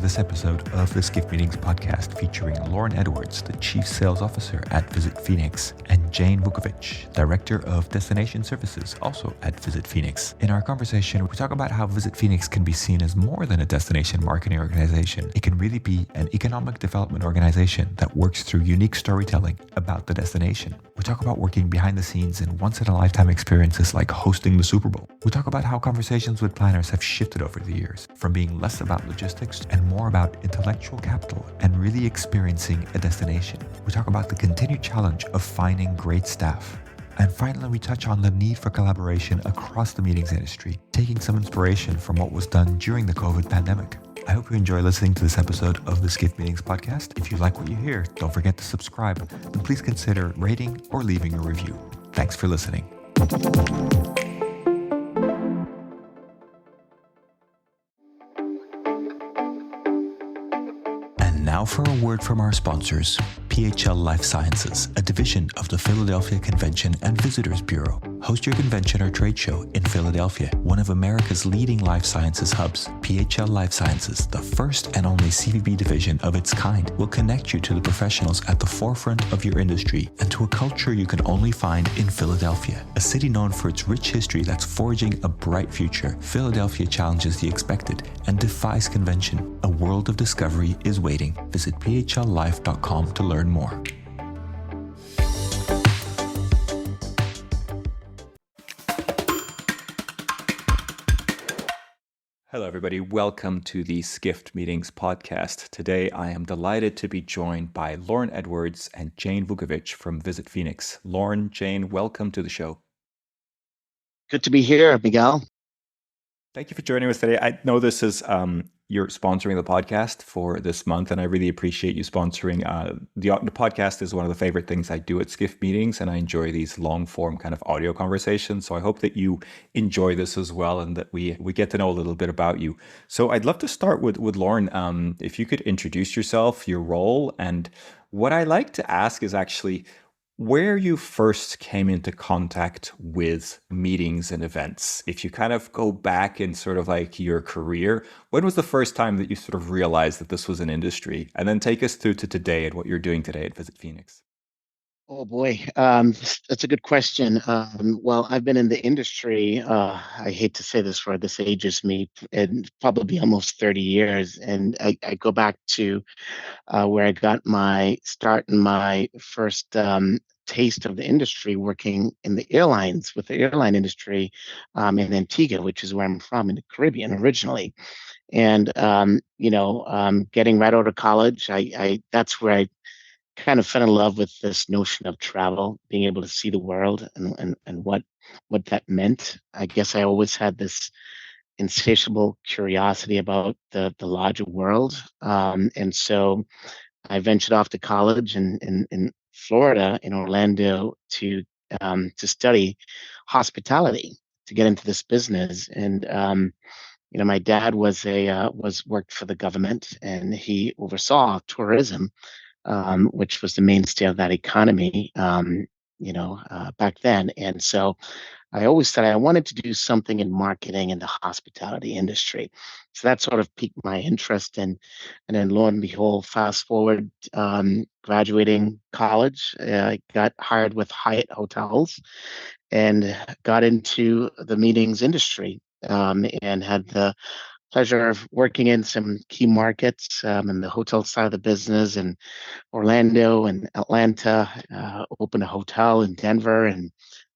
this episode of the Skift Meetings podcast featuring Lorne Edwards, the Chief Sales Officer at Visit Phoenix, and Jane Vukovich, Director of Destination Services, also at Visit Phoenix. In our conversation, we talk about how Visit Phoenix can be seen as more than a destination marketing organization. It can really be an economic development organization that works through unique storytelling about the destination. We talk about working behind the scenes in once-in-a-lifetime experiences like hosting the Super Bowl. We talk about how conversations with planners have shifted over the years, from being less about logistics and more about intellectual capital and really experiencing a destination. We talk about the continued challenge of finding great staff. And finally, we touch on the need for collaboration across the meetings industry, taking some inspiration from what was done during the COVID pandemic. I hope you enjoy listening to this episode of the Skift Meetings podcast. If you like what you hear, don't forget to subscribe and please consider rating or leaving a review. Thanks for listening. And now for a word from our sponsors, PHL Life Sciences, a division of the Philadelphia Convention and Visitors Bureau. Host your convention or trade show in Philadelphia, one of America's leading life sciences hubs. PHL Life Sciences, the first and only CVB division of its kind, will connect you to the professionals at the forefront of your industry and to a culture you can only find in Philadelphia. A city known for its rich history that's forging a bright future, Philadelphia challenges the expected and defies convention. A world of discovery is waiting. Visit phllife.com to learn more. Hello, everybody. Welcome to the Skift Meetings podcast. Today, I am delighted to be joined by Lorne Edwards and Jane Vukovich from Visit Phoenix. Lorne, Jane, welcome to the show. Good to be here, Miguel. Thank you for joining us today. I know this is you're sponsoring the podcast for this month, and I really appreciate you sponsoring. The podcast is one of the favorite things I do at Skift Meetings, and I enjoy these long-form kind of audio conversations. So I hope that you enjoy this as well, and that we get to know a little bit about you. So I'd love to start with Lorne. If you could introduce yourself, your role, and what I like to ask is actually where you first came into contact with meetings and events. If you kind of go back in sort of like your career, when was the first time that you sort of realized that this was an industry? And then take us through to today and what you're doing today at Visit Phoenix. Oh boy, that's a good question. Well, I've been in the industry. I hate to say this, for this ages me, and probably almost 30 years. And I go back to where I got my start and my first taste of the industry, working in the airlines with the airline industry in Antigua, which is where I'm from, in the Caribbean originally. And getting right out of college, I that's where I kind of fell in love with this notion of travel, being able to see the world and what that meant. I guess I always had this insatiable curiosity about the larger world. And so I ventured off to college in Florida, in Orlando, to study hospitality, to get into this business. And my dad was worked for the government, and he oversaw tourism, which was the mainstay of that economy, back then. And so I always said I wanted to do something in marketing in the hospitality industry. So that sort of piqued my interest. And then lo and behold, fast forward, graduating college, I got hired with Hyatt Hotels and got into the meetings industry, and had the pleasure of working in some key markets, in the hotel side of the business, in Orlando and Atlanta, opened a hotel in Denver and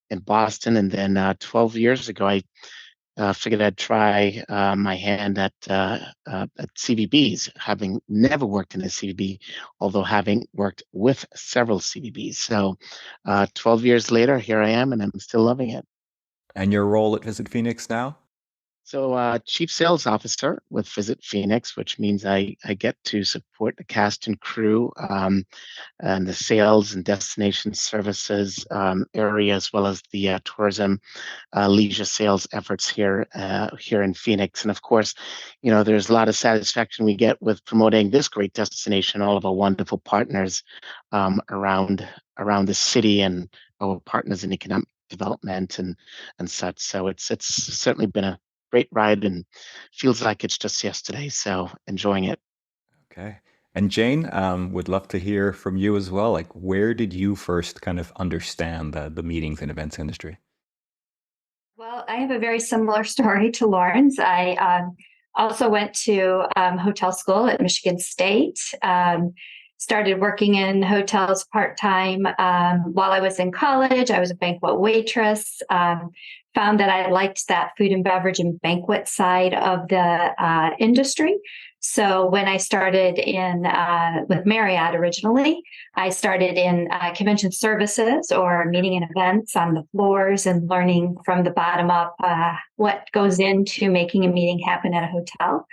in Boston. And then 12 years ago, I figured I'd try my hand at CVBs, having never worked in a CVB, although having worked with several CVBs. So 12 years later, here I am, and I'm still loving it. And your role at Visit Phoenix now? So, Chief Sales Officer with Visit Phoenix, which means I get to support the cast and crew, and the sales and destination services area, as well as the tourism, leisure sales efforts here in Phoenix. And of course, there's a lot of satisfaction we get with promoting this great destination, all of our wonderful partners around the city, and our partners in economic development and such. So it's certainly been a great ride, and feels like it's just yesterday. So enjoying it. Okay. And Jane, would love to hear from you as well. Like, where did you first kind of understand the meetings and events industry? Well, I have a very similar story to Lawrence. I also went to hotel school at Michigan State. Started working in hotels part time while I was in college. I was a banquet waitress. Found that I liked that food and beverage and banquet side of the industry. So when I started in with Marriott originally, I started in convention services or meeting and events on the floors and learning from the bottom up what goes into making a meeting happen at a hotel.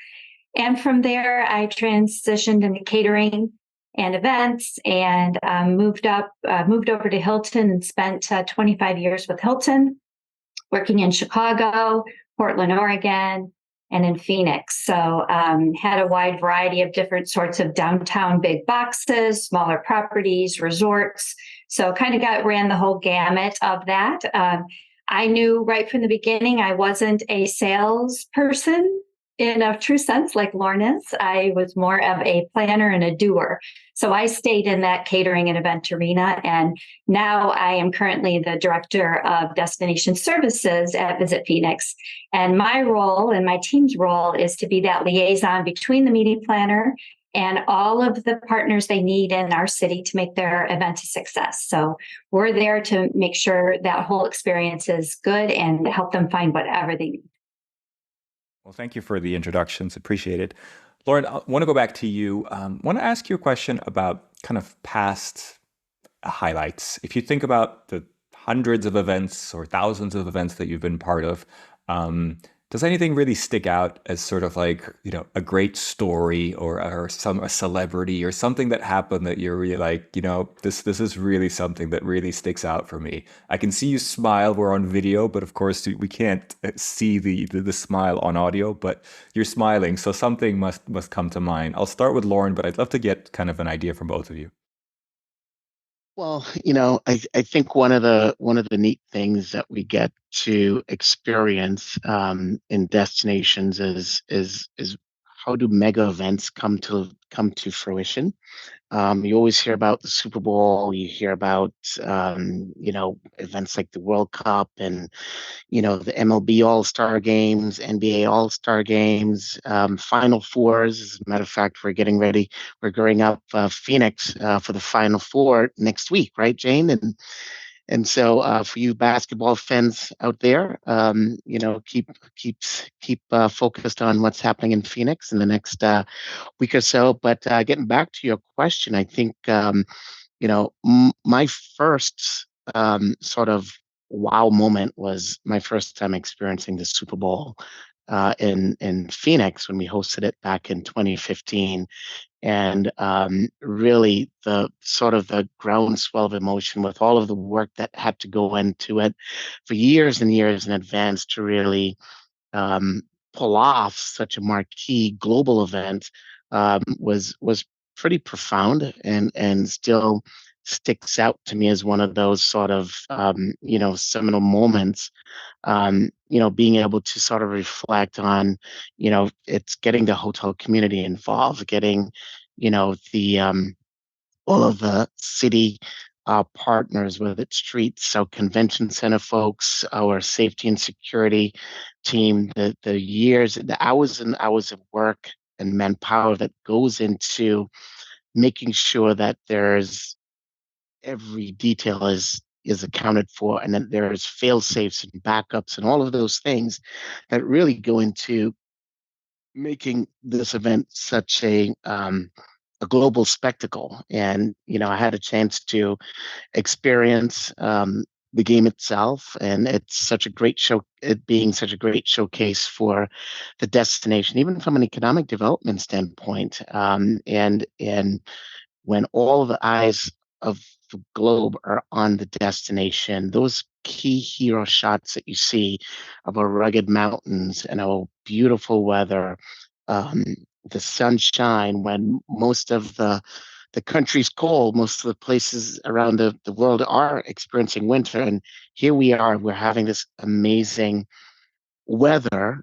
And from there, I transitioned into catering and events and moved over to Hilton and spent 25 years with Hilton, working in Chicago, Portland, Oregon, and in Phoenix. So had a wide variety of different sorts of downtown big boxes, smaller properties, resorts. So kind of ran the whole gamut of that. I knew right from the beginning I wasn't a salesperson in a true sense like Lorne is. I was more of a planner and a doer. So I stayed in that catering and event arena. And now I am currently the director of destination services at Visit Phoenix. And my role and my team's role is to be that liaison between the meeting planner and all of the partners they need in our city to make their event a success. So we're there to make sure that whole experience is good and help them find whatever they need. Well, thank you for the introductions. Appreciate it. Lauren, I want to go back to you. Want to ask you a question about kind of past highlights. If you think about the hundreds of events or thousands of events that you've been part of, does anything really stick out as sort of like, a great story or a celebrity or something that happened that you're really like, this is really something that really sticks out for me. I can see you smile. We're on video, but of course we can't see the smile on audio, but you're smiling. So something must come to mind. I'll start with Lauren, but I'd love to get kind of an idea from both of you. Well, I think one of the neat things that we get to experience in destinations is how do mega events come to fruition. You always hear about the Super Bowl, you hear about events like the World Cup and the MLB All-Star Games, NBA All-Star Games, Final Fours. As a matter of fact, we're getting ready. We're going up Phoenix for the Final Four next week, right, Jane? And so for you basketball fans out there, keep focused on what's happening in Phoenix in the next week or so. But getting back to your question, I think my first sort of wow moment was my first time experiencing the Super Bowl in Phoenix when we hosted it back in 2015, and really the sort of the groundswell of emotion with all of the work that had to go into it for years and years in advance to really um, pull off such a marquee global event was pretty profound and still sticks out to me as one of those sort of seminal moments. Being able to sort of reflect on, it's getting the hotel community involved, getting the all of the city partners with its streets, so convention center folks, our safety and security team, the years, the hours and hours of work and manpower that goes into making sure that there's every detail is accounted for and that there's fail safes and backups and all of those things that really go into making this event such a global spectacle. And I had a chance to experience the game itself, and it's such a great show. It being such a great showcase for the destination, even from an economic development standpoint. And when all the eyes of the globe are on the destination, those key hero shots that you see of our rugged mountains and our beautiful weather, um, the sunshine when most of the country's cold, most of the places around the world are experiencing winter. And here we are, we're having this amazing weather,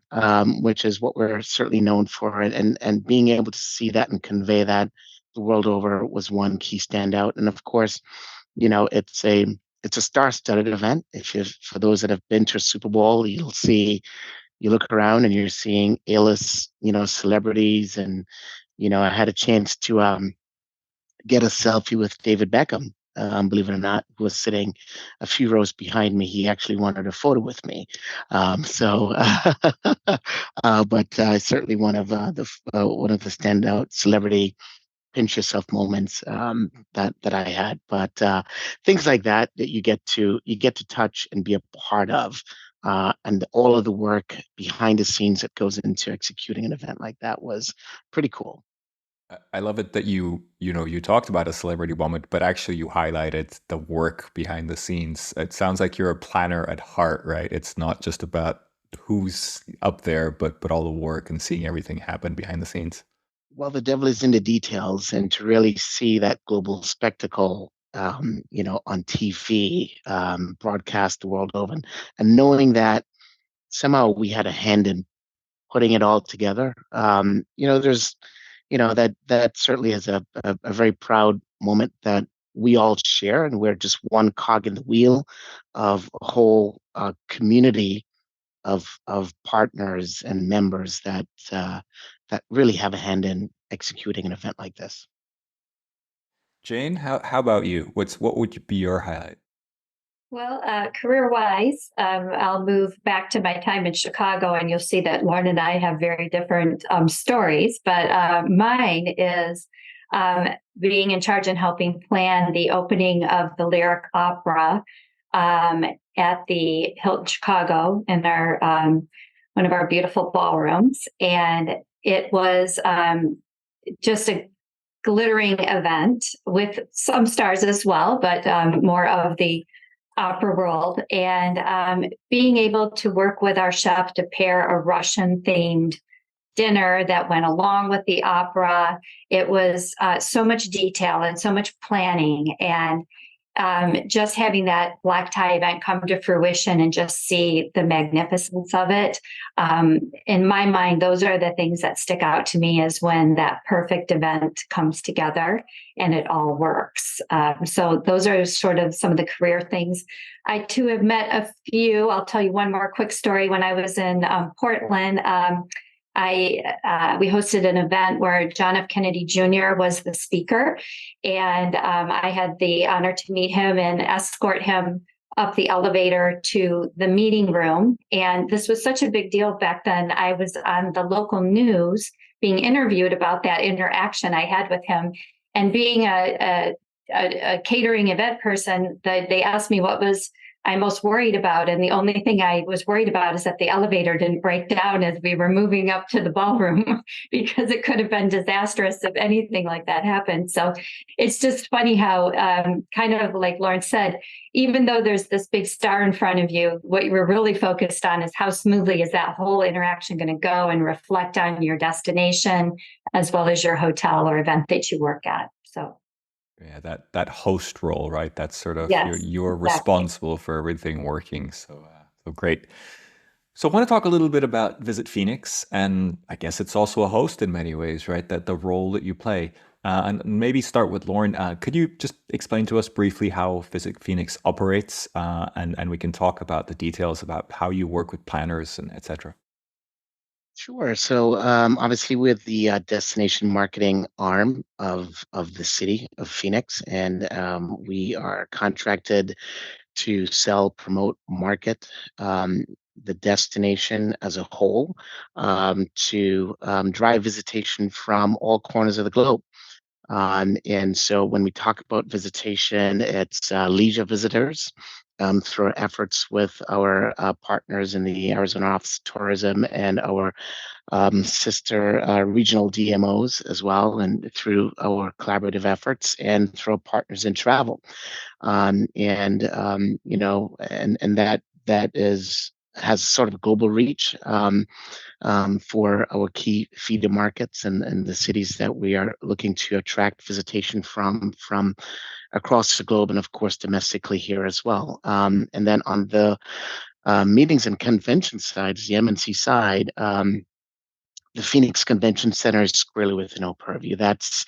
which is what we're certainly known for, and being able to see that and convey that the world over was one key standout. And of course, it's a star-studded event. If you For those that have been to a Super Bowl, you look around and you're seeing A-list, celebrities, and I had a chance to get a selfie with David Beckham. Believe it or not, who was sitting a few rows behind me. He actually wanted a photo with me. But certainly one of the standout celebrity pinch yourself moments that I had. But things like that you get to touch and be a part of, and all of the work behind the scenes that goes into executing an event like that was pretty cool. I love it that you talked about a celebrity moment, but actually you highlighted the work behind the scenes. It sounds like you're a planner at heart, right? It's not just about who's up there, but all the work and seeing everything happen behind the scenes. Well, the devil is in the details, and to really see that global spectacle, on TV, broadcast the world over, and knowing that somehow we had a hand in putting it all together. That certainly is a very proud moment that we all share, and we're just one cog in the wheel of a whole community of partners and members that really have a hand in executing an event like this. Jane, how about you? What would be your highlight? Well, career-wise, I'll move back to my time in Chicago, and you'll see that Lauren and I have very different stories. But mine is being in charge and helping plan the opening of the Lyric Opera at the Hilton Chicago in our one of our beautiful ballrooms, and it was just a glittering event with some stars as well, but more of the opera world, and being able to work with our chef to pair a Russian themed dinner that went along with the opera. It was so much detail and so much planning, and just having that black tie event come to fruition and just see the magnificence of it. In my mind, those are the things that stick out to me, is when that perfect event comes together and it all works. So those are sort of some of the career things. I too have met a few. I'll tell you one more quick story. When I was in Portland, we hosted an event where John F. Kennedy Jr. was the speaker, and I had the honor to meet him and escort him up the elevator to the meeting room. And this was such a big deal back then. I was on the local news being interviewed about that interaction I had with him, and being a catering event person, they asked me what was I most worried about. And the only thing I was worried about is that the elevator didn't break down as we were moving up to the ballroom, because it could have been disastrous if anything like that happened. So it's just funny how, kind of like Lorne said, even though there's this big star in front of you, what you were really focused on is how smoothly is that whole interaction going to go and reflect on your destination as well as your hotel or event that you work at. So Yeah, that host role, right? That's sort of yes, you're exactly. responsible for everything working. So great. So I want to talk a little bit about Visit Phoenix, and I guess it's also a host in many ways, right? That the role that you play, and maybe start with Lauren. Could you just explain to us briefly how Visit Phoenix operates, and we can talk about the details about how you work with planners and etc. Sure. So obviously, with the destination marketing arm of the city of Phoenix, and we are contracted to sell, promote, market the destination as a whole, to drive visitation from all corners of the globe. And so when we talk about visitation, it's leisure visitors through our efforts with our partners in the Arizona Office of Tourism and our sister regional DMOs as well, and through our collaborative efforts and through our partners in travel. And that is has sort of global reach. For our key feeder markets and the cities that we are looking to attract visitation from across the globe, and of course domestically here as well. And then on the meetings and convention sides, the M&C side, the Phoenix Convention Center is squarely within our purview. That's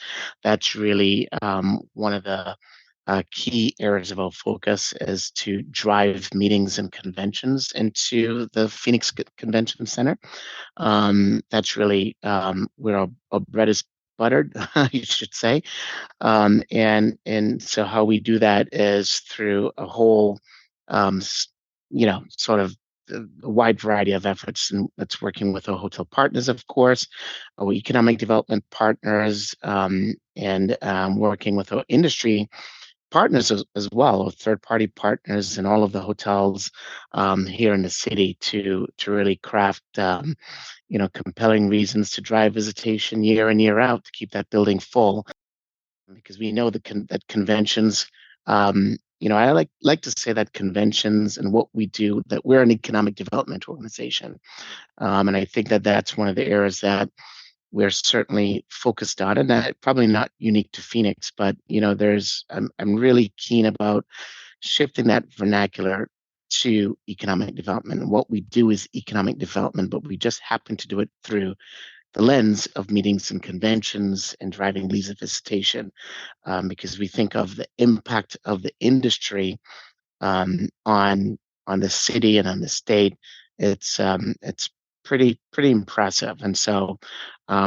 really one of the key areas of our focus is to drive meetings and conventions into the Phoenix Convention Center. That's really where our bread is buttered, you should say. And so how we do that is through a whole, um, sort of a wide variety of efforts, and that's working with our hotel partners, of course, our economic development partners, and working with our industry partners as well, or third-party partners in all of the hotels here in the city to really craft compelling reasons to drive visitation year in year out to keep that building full, because we know that conventions, I like to say that conventions and what we do, that we're an economic development organization, and I think that that's one of the areas that we're certainly focused on, and that probably not unique to Phoenix, but I'm really keen about shifting that vernacular to economic development. And what we do is economic development, but we just happen to do it through the lens of meetings and conventions and driving leisure visitation, because we think of the impact of the industry on the city and on the state. It's pretty impressive, and so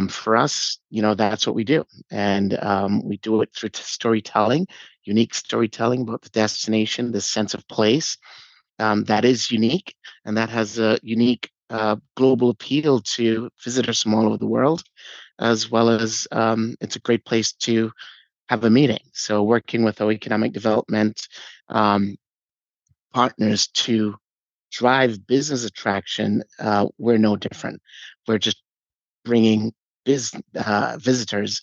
for us, that's what we do, and we do it through storytelling, unique storytelling about the destination, the sense of place that is unique, and that has a unique global appeal to visitors from all over the world, as well as it's a great place to have a meeting. So working with our economic development um, partners to drive business attraction, we're no different. We're just bringing visitors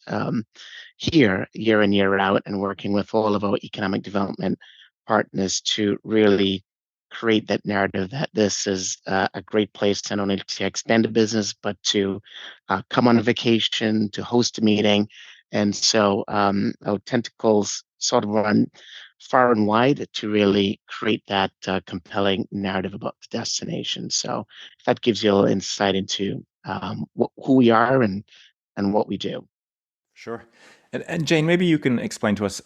here year in, year out, and working with all of our economic development partners to really create that narrative that this is a great place not only to extend a business, but to come on a vacation, to host a meeting. And so our tentacles sort of run far and wide to really create that compelling narrative about the destination. So if that gives you a little insight into who we are and what we do. Sure. And Jane, maybe you can explain to us,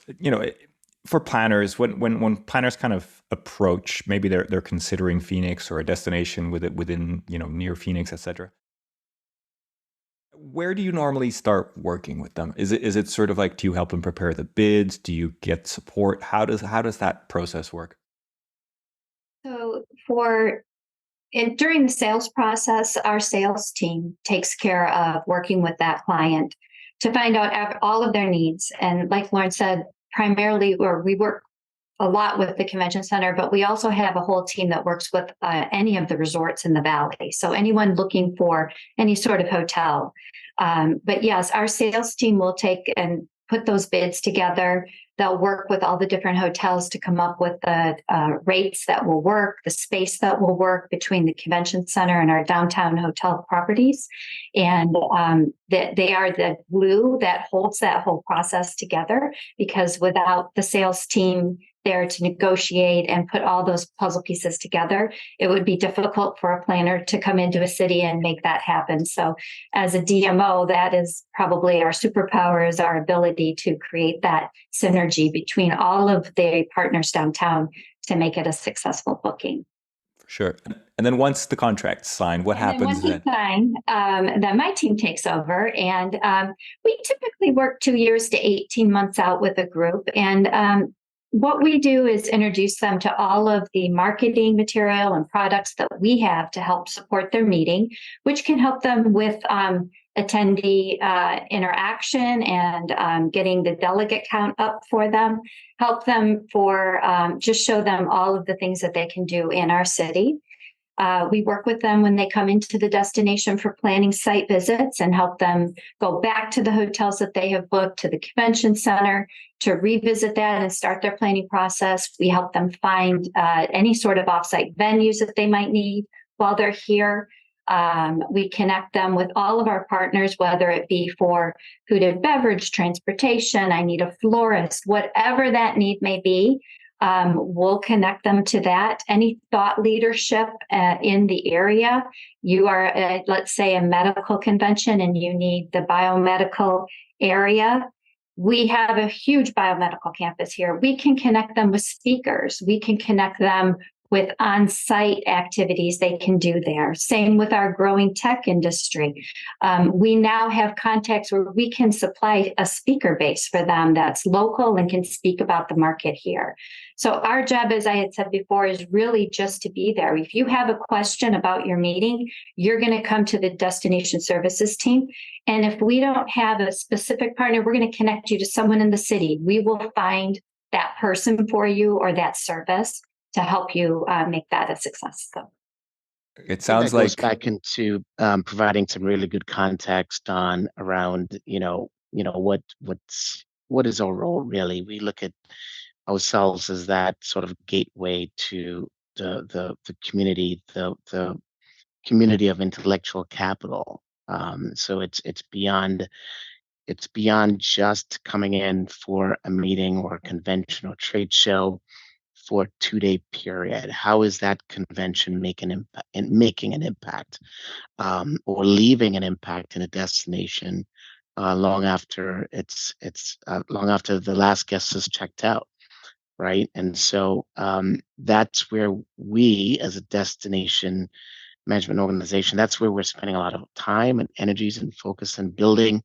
for planners, when planners kind of approach, maybe they're considering Phoenix or a destination within, near Phoenix, etc. Where do you normally start working with them? Is it sort of like, do you help them prepare the bids? Do you get support? How does that process work? So during the sales process, our sales team takes care of working with that client to find out all of their needs. And like Lorne said, primarily, or we work a lot with the convention center, but we also have a whole team that works with any of the resorts in the valley. So anyone looking for any sort of hotel. But yes, our sales team will take and put those bids together. They'll work with all the different hotels to come up with the rates that will work, the space that will work between the convention center and our downtown hotel properties. And they are the glue that holds that whole process together, because without the sales team there to negotiate and put all those puzzle pieces together, it would be difficult for a planner to come into a city and make that happen. So as a DMO, that is probably our superpower, is our ability to create that synergy between all of the partners downtown to make it a successful booking. For sure. And then once the contract's signed, what happens then? Then my team takes over, and we typically work 2 years to 18 months out with a group. And what we do is introduce them to all of the marketing material and products that we have to help support their meeting, which can help them with attendee interaction and getting the delegate count up for them, help them just show them all of the things that they can do in our city. We work with them when they come into the destination for planning site visits and help them go back to the hotels that they have booked, to the convention center, to revisit that and start their planning process. We help them find any sort of offsite venues that they might need while they're here. We connect them with all of our partners, whether it be for food and beverage, transportation, I need a florist, whatever that need may be. we'll connect them to that. Any thought leadership in the area. You are, let's say, a medical convention and you need the biomedical area. We have a huge biomedical campus here. We can connect them with speakers. We can connect them with on-site activities they can do there. Same with our growing tech industry. We now have contacts where we can supply a speaker base for them that's local and can speak about the market here. So our job, as I had said before, is really just to be there. If you have a question about your meeting, you're going to come to the destination services team. And if we don't have a specific partner, we're going to connect you to someone in the city. We will find that person for you or that service to help you make that a success. So it sounds that goes like back into providing some really good context on around what is our role really. We look at ourselves as that sort of gateway to the community, the community of intellectual capital. So it's beyond just coming in for a meeting or a convention or trade show for a 2-day period. How is that convention making an impact, or leaving an impact in a destination long after long after the last guest has checked out, right? And so that's where we, as a destination management organization, that's where we're spending a lot of time and energies and focus and building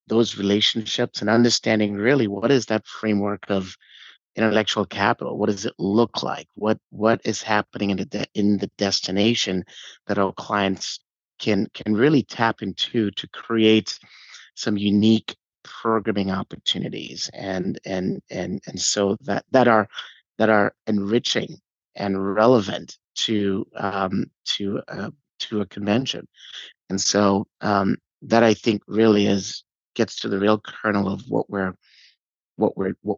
those relationships and understanding really what is that framework of intellectual capital. What does it look like? What is happening in the destination that our clients can really tap into to create some unique programming opportunities and so that are enriching and relevant to a convention. And so that I think really gets to the real kernel of what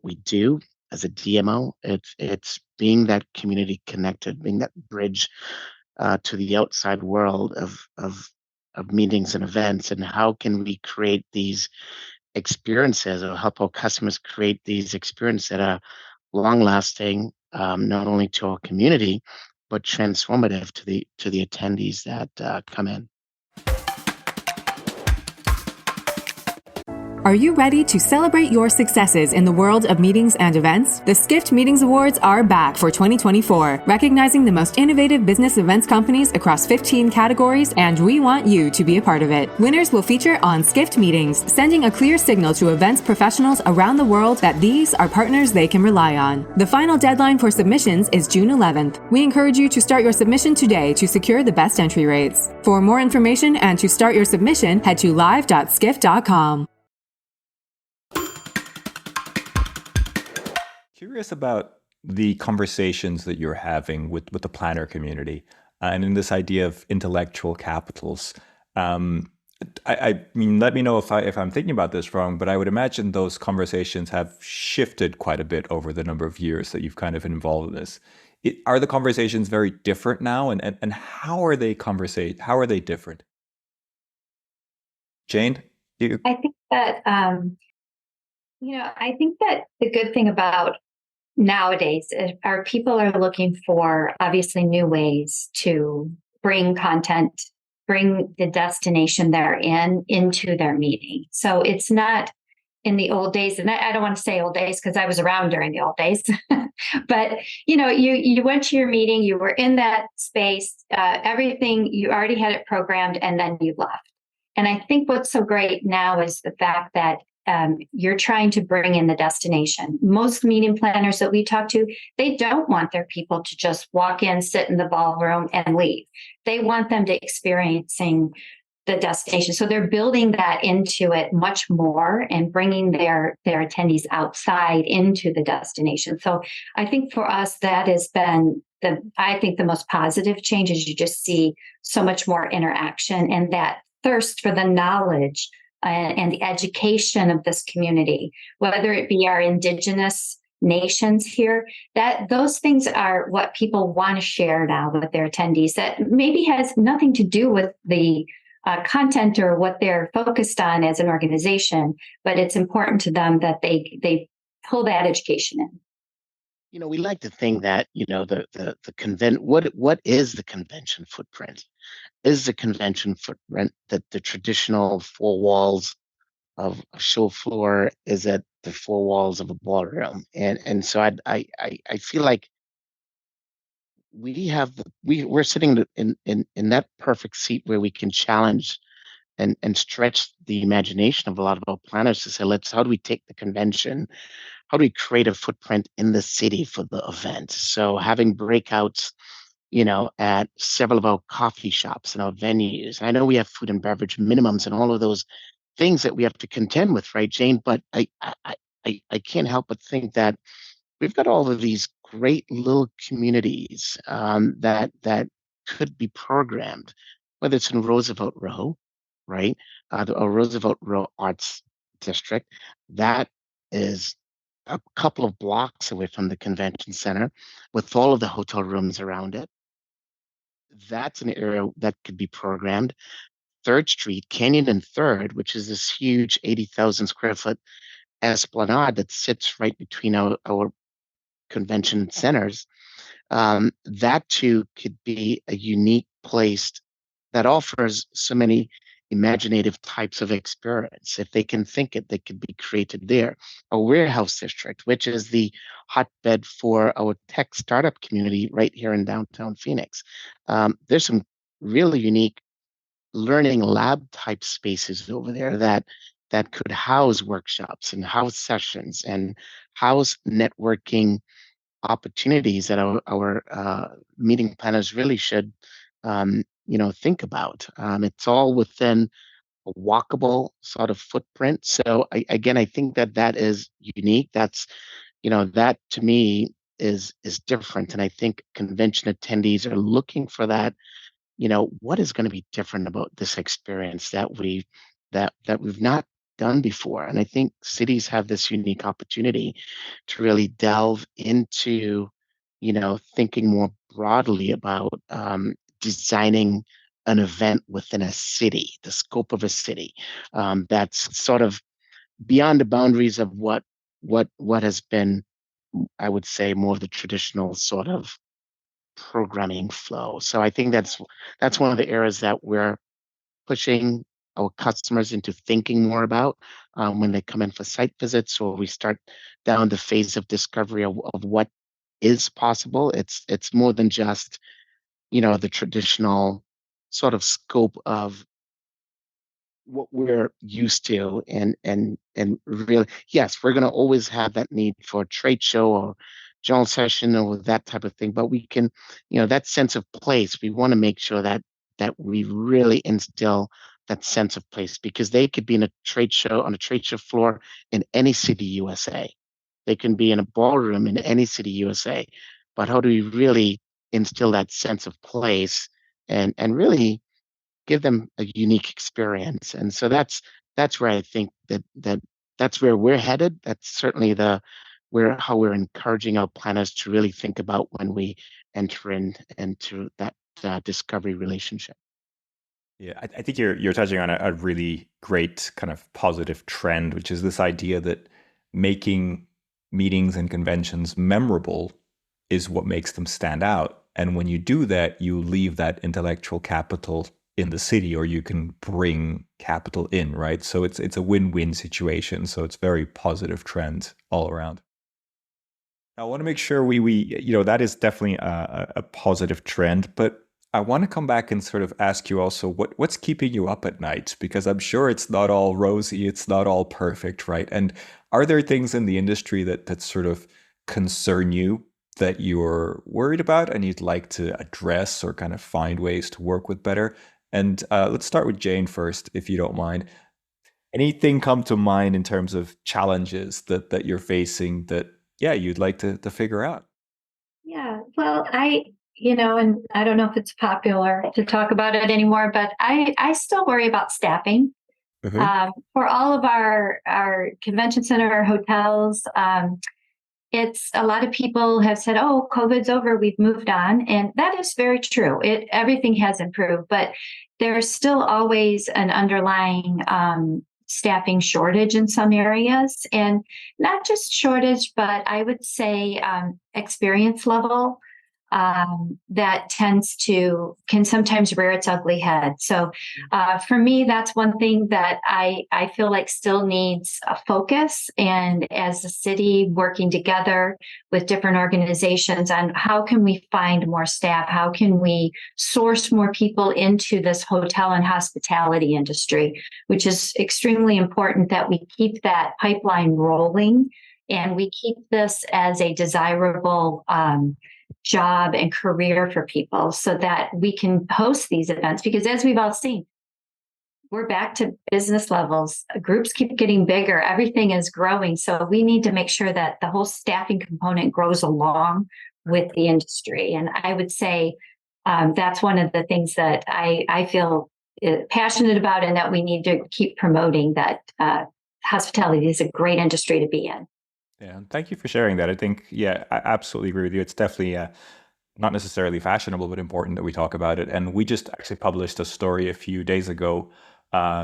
we do as a DMO. It's being that community connected, being that bridge to the outside world of meetings and events, and how can we create these experiences or help our customers create these experiences that are long lasting, not only to our community but transformative to the attendees that come in. Are you ready to celebrate your successes in the world of meetings and events? The Skift Meetings Awards are back for 2024, recognizing the most innovative business events companies across 15 categories, and we want you to be a part of it. Winners will feature on Skift Meetings, sending a clear signal to events professionals around the world that these are partners they can rely on. The final deadline for submissions is June 11th. We encourage you to start your submission today to secure the best entry rates. For more information and to start your submission, head to live.skift.com. Curious about the conversations that you're having with the planner community, and in this idea of intellectual capitals. I mean, let me know if I'm thinking about this wrong, but I would imagine those conversations have shifted quite a bit over the number of years that you've kind of been involved in this. Are the conversations very different now, and how are they How are they different? Jane, I think that I think that the good thing about nowadays are people are looking for obviously new ways to bring content, bring the destination they're into their meeting. So it's not in the old days, and I don't want to say old days because I was around during the old days, but you went to your meeting, you were in that space, everything, you already had it programmed, and then you left. And I think what's so great now is the fact that you're trying to bring in the destination. Most meeting planners that we talk to, they don't want their people to just walk in, sit in the ballroom, and leave. They want them to experiencing the destination. So they're building that into it much more and bringing their attendees outside into the destination. So I think for us, that has been the most positive change is you just see so much more interaction and that thirst for the knowledge and the education of this community, whether it be our indigenous nations here, that those things are what people want to share now with their attendees. That maybe has nothing to do with the content or what they're focused on as an organization, but it's important to them that they pull that education in. We like to think that, what is the convention footprint? Is the convention footprint that the traditional four walls of a show floor is at the four walls of a ballroom? And so I feel like we're sitting in that perfect seat where we can challenge and stretch the imagination of a lot of our planners to say, how do we take the convention? How do we create a footprint in the city for the event? So having breakouts, at several of our coffee shops and our venues. And I know we have food and beverage minimums and all of those things that we have to contend with, right, Jane? But I can't help but think that we've got all of these great little communities that could be programmed, whether it's in Roosevelt Row, right, or Roosevelt Row Arts District, that is a couple of blocks away from the convention center, with all of the hotel rooms around it. That's an area that could be programmed. Third Street, Canyon and Third, which is this huge 80,000 square foot esplanade that sits right between our convention centers, that too could be a unique place that offers so many imaginative types of experience. If they can think it, they could be created there. A warehouse district, which is the hotbed for our tech startup community right here in downtown Phoenix. There's some really unique learning lab type spaces over there that could house workshops and house sessions and house networking opportunities that our meeting planners really should think about. It's all within a walkable sort of footprint. So again, I think that is unique. That to me is different, and I think convention attendees are looking for that. What is going to be different about this experience that we've not done before? And I think cities have this unique opportunity to really delve into, thinking more broadly about designing an event within a city, the scope of a city, that's sort of beyond the boundaries of what has been, I would say, more of the traditional sort of programming flow. So I think that's one of the areas that we're pushing our customers into thinking more about when they come in for site visits, or we start down the phase of discovery of what is possible. It's more than just the traditional sort of scope of what we're used to, and really, yes, we're going to always have that need for a trade show or general session or that type of thing, but we can, that sense of place, we want to make sure that we really instill that sense of place, because they could be in a trade show on a trade show floor in any city USA. They can be in a ballroom in any city USA. But how do we really instill that sense of place and really give them a unique experience? And so that's where I think that's where we're headed. That's certainly where how we're encouraging our planners to really think about when we enter into that discovery relationship. Yeah, I think you're touching on a really great kind of positive trend, which is this idea that making meetings and conventions memorable is what makes them stand out. And when you do that, you leave that intellectual capital in the city, or you can bring capital in, right? So it's a win-win situation. So it's very positive trend all around. I want to make sure we that is definitely a positive trend, but I want to come back and sort of ask you also what's keeping you up at night, because I'm sure it's not all rosy, it's not all perfect, right? And are there things in the industry that sort of concern you, that you're worried about and you'd like to address or kind of find ways to work with better? And let's start with Jane first, if you don't mind. Anything come to mind in terms of challenges that you're facing that, yeah, you'd like to figure out? Yeah, well, and I don't know if it's popular to talk about it anymore, but I still worry about staffing. Hmm. For all of our convention center hotels. It's a lot of people have said, "Oh, COVID's over, we've moved on," and that is very true. Everything has improved, but there's still always an underlying staffing shortage in some areas, and not just shortage, but I would say experience level that can sometimes rear its ugly head. So for me, that's one thing that I feel like still needs a focus. And as a city working together with different organizations on how can we find more staff? How can we source more people into this hotel and hospitality industry, which is extremely important that we keep that pipeline rolling and we keep this as a desirable job and career for people so that we can host these events. Because as we've all seen, we're back to business levels. Groups keep getting bigger. Everything is growing. So we need to make sure that the whole staffing component grows along with the industry. And I would say that's one of the things that I feel passionate about and that we need to keep promoting, that hospitality is a great industry to be in. Yeah, and thank you for sharing that. I think, yeah, I absolutely agree with you. It's definitely not necessarily fashionable, but important that we talk about it. And we just actually published a story a few days ago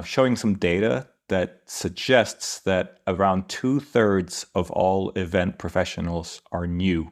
showing some data that suggests that around 2/3 of all event professionals are new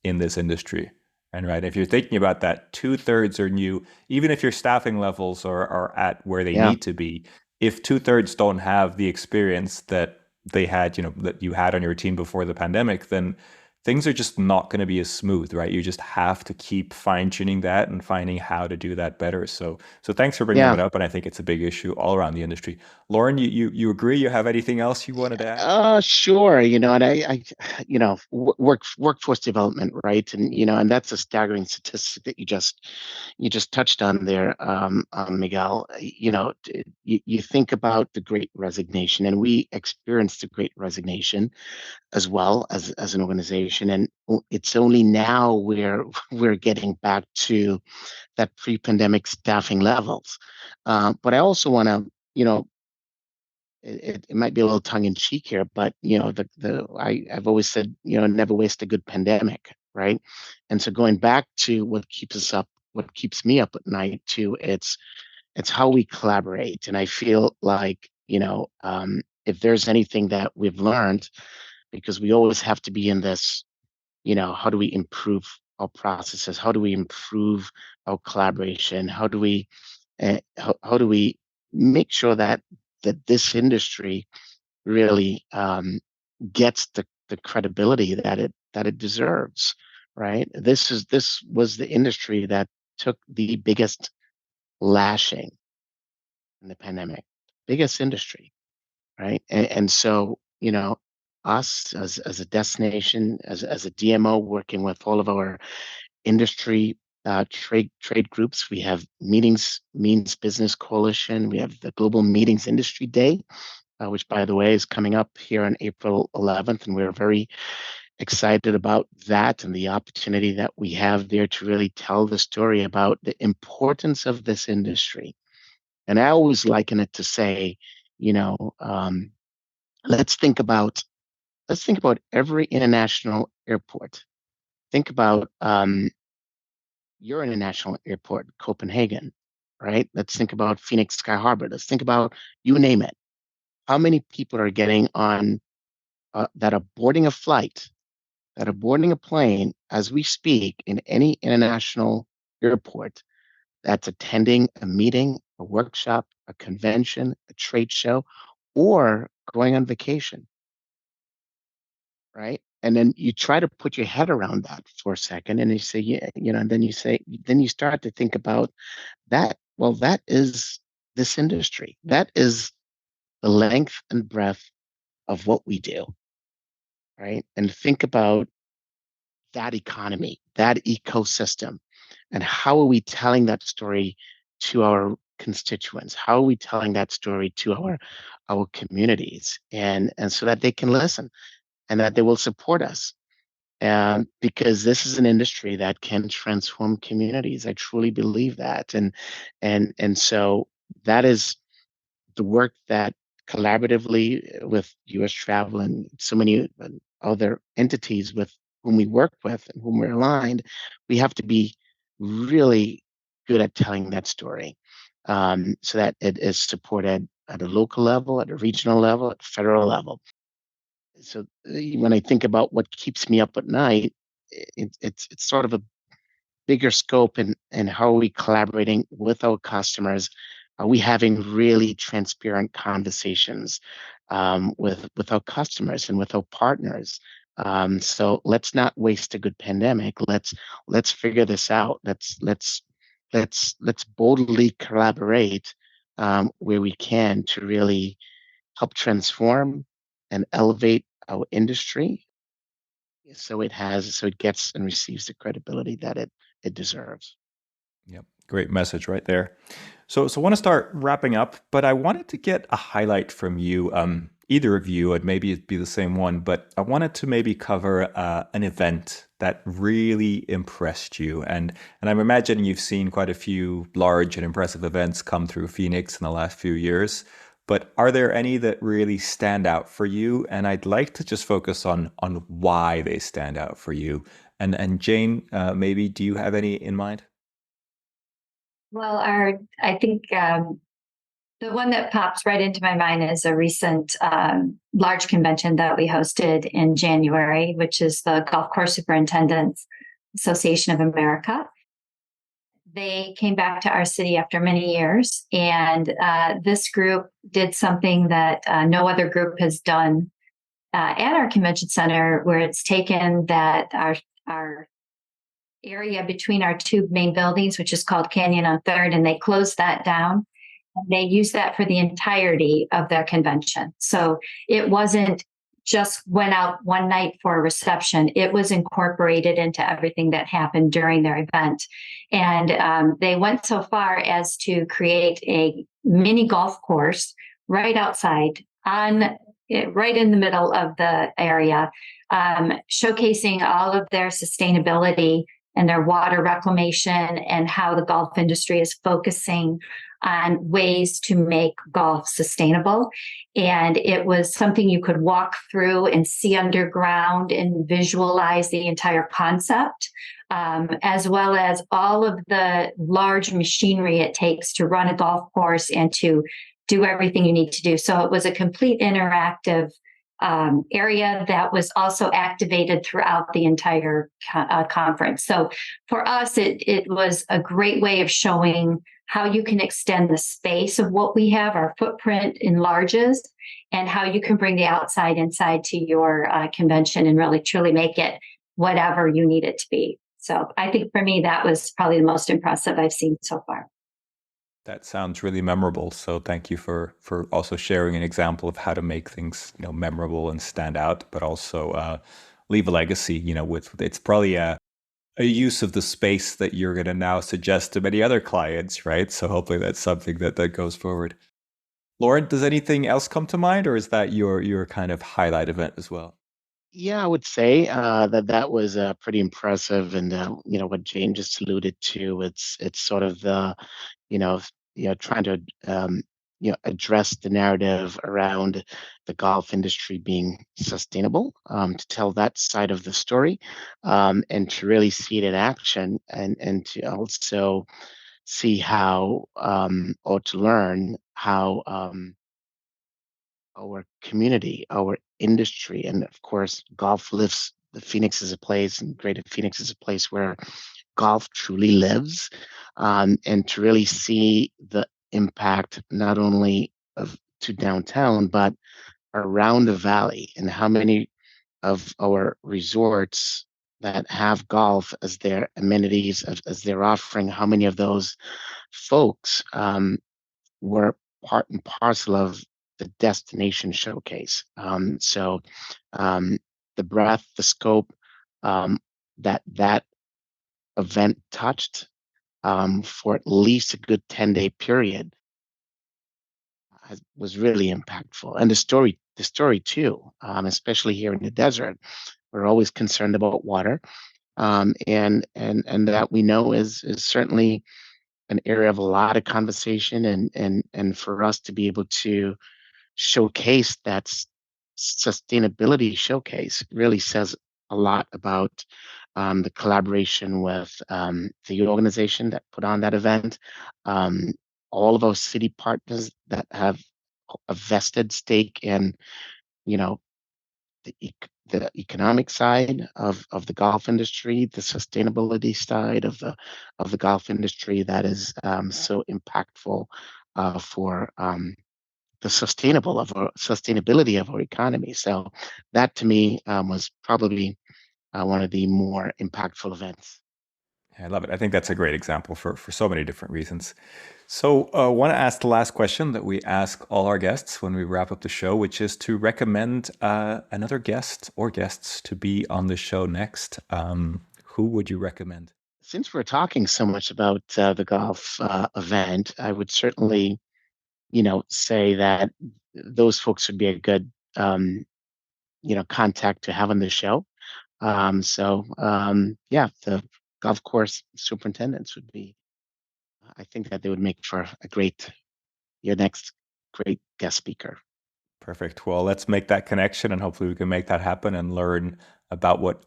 in this industry. And right, if you're thinking about that, 2/3 are new, even if your staffing levels are at where they Yeah. need to be. If 2/3 don't have the experience that they had, that you had on your team before the pandemic, then things are just not going to be as smooth, right? You just have to keep fine tuning that and finding how to do that better. So thanks for bringing Yeah. that up, and I think it's a big issue all around the industry. Lorne, you agree? You have anything else you wanted to add? Sure. And workforce development, right? And that's a staggering statistic that you just touched on there, Miguel. You think about the Great Resignation, and we experienced the Great Resignation as well as an organization, and it's only now we're getting back to that pre-pandemic staffing levels. But I also want to, it might be a little tongue in cheek here, but I've always said, never waste a good pandemic, right? And so going back to what keeps us up, what keeps me up at night too, it's how we collaborate. And I feel like, if there's anything that we've learned, because we always have to be in this, how do we improve our processes? How do we improve our collaboration? How do we make sure that this industry really gets the credibility that it deserves, right? This was the industry that took the biggest lashing in the pandemic, biggest industry, right? And so, us as a destination, as a DMO, working with all of our industry trade groups. We have Means Business Coalition. We have the Global Meetings Industry Day, which, by the way, is coming up here on April 11th, and we're very excited about that and the opportunity that we have there to really tell the story about the importance of this industry. And I always liken it to say, you know, um, let's think about every international airport. Think about your international airport, Copenhagen, right? Let's think about Phoenix Sky Harbor. Let's think about, you name it. How many people are getting on that are boarding a flight, that are boarding a plane as we speak in any international airport that's attending a meeting, a workshop, a convention, a trade show, or going on vacation, right? And then you try to put your head around that for a second, and you say, yeah, and then you start to think about that. Well, that is this industry. That is the length and breadth of what we do, right? And think about that economy, that ecosystem, and how are we telling that story to our constituents? How are we telling that story to our communities, and so that they can listen and that they will support us. Because this is an industry that can transform communities. I truly believe that, and so that is the work that collaboratively with U.S. Travel and so many other entities with whom we work with and whom we're aligned, we have to be really good at telling that story, so that it is supported at a local level, at a regional level, at federal level. So when I think about what keeps me up at night, it's sort of a bigger scope, and how are we collaborating with our customers? Are we having really transparent conversations with our customers and with our partners? So let's not waste a good pandemic. Let's figure this out. Let's boldly collaborate where we can to really help transform and elevate our industry so it gets and receives the credibility that it deserves. Yep. Great message right there. So I want to start wrapping up, but I wanted to get a highlight from you, either of you, and maybe it'd be the same one, but I wanted to maybe cover an event that really impressed you. And I'm imagining you've seen quite a few large and impressive events come through Phoenix in the last few years. But are there any that really stand out for you? And I'd like to just focus on why they stand out for you. And Jane, maybe do you have any in mind? Well, I think the one that pops right into my mind is a recent large convention that we hosted in January, which is the Golf Course Superintendents Association of America. They came back to our city after many years, and this group did something that no other group has done at our convention center, where it's taken that our area between our two main buildings, which is called Canyon on Third, and they closed that down. And they used that for the entirety of their convention. So it wasn't just went out one night for a reception. It was incorporated into everything that happened during their event. And they went so far as to create a mini golf course right outside right in the middle of the area, showcasing all of their sustainability and their water reclamation and how the golf industry is focusing on ways to make golf sustainable. And it was something you could walk through and see underground and visualize the entire concept, as well as all of the large machinery it takes to run a golf course and to do everything you need to do. So it was a complete interactive area that was also activated throughout the entire conference. So for us, it was a great way of showing how you can extend the space of what we have, our footprint enlarges, and how you can bring the outside inside to your convention and really truly make it whatever you need it to be. So I think for me, that was probably the most impressive I've seen so far. That sounds really memorable. So thank you for also sharing an example of how to make things, memorable and stand out, but also leave a legacy. With it's probably a use of the space that you're going to now suggest to many other clients, right? So hopefully that's something that goes forward. Lorne, does anything else come to mind, or is that your kind of highlight event as well? Yeah, I would say that was pretty impressive, and what Jane just alluded to. It's sort of the you know trying to address the narrative around the golf industry being sustainable, to tell that side of the story, and to really see it in action, and to also see how or to learn how our community, our industry, and of course, golf lives. The Phoenix is a place, and Greater Phoenix is a place where golf truly lives, and to really see the impact not only of to downtown but around the valley, and how many of our resorts that have golf as their amenities, as their offering, how many of those folks were part and parcel of the destination showcase. So the breadth, the scope that event touched, for at least a good 10-day period, was really impactful. And the story too, especially here in the desert, we're always concerned about water, and that we know is certainly an area of a lot of conversation, and for us to be able to showcase that sustainability showcase really says a lot about the collaboration with the organization that put on that event, all of our city partners that have a vested stake in, you know, the economic side of the golf industry, the sustainability side of the golf industry that is so impactful for the sustainability of our economy. So that to me was probably one of the more impactful events. I love it. I think that's a great example for so many different reasons. So I want to ask the last question that we ask all our guests when we wrap up the show, which is to recommend another guest or guests to be on the show next. Who would you recommend? Since we're talking so much about the golf event, I would certainly, say that those folks would be a good, contact to have on the show. Yeah, the golf course superintendents would be. I think that they would make for your next great guest speaker. Perfect. Well, let's make that connection, and hopefully we can make that happen and learn about what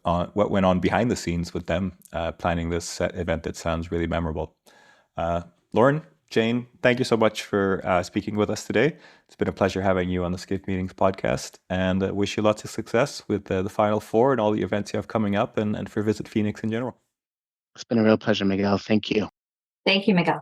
went on behind the scenes with them planning this event that sounds really memorable. Lorne, Jane, thank you so much for speaking with us today. It's been a pleasure having you on the Skift Meetings podcast, and wish you lots of success with the Final Four and all the events you have coming up, and for Visit Phoenix in general. It's been a real pleasure, Miguel. Thank you. Thank you, Miguel.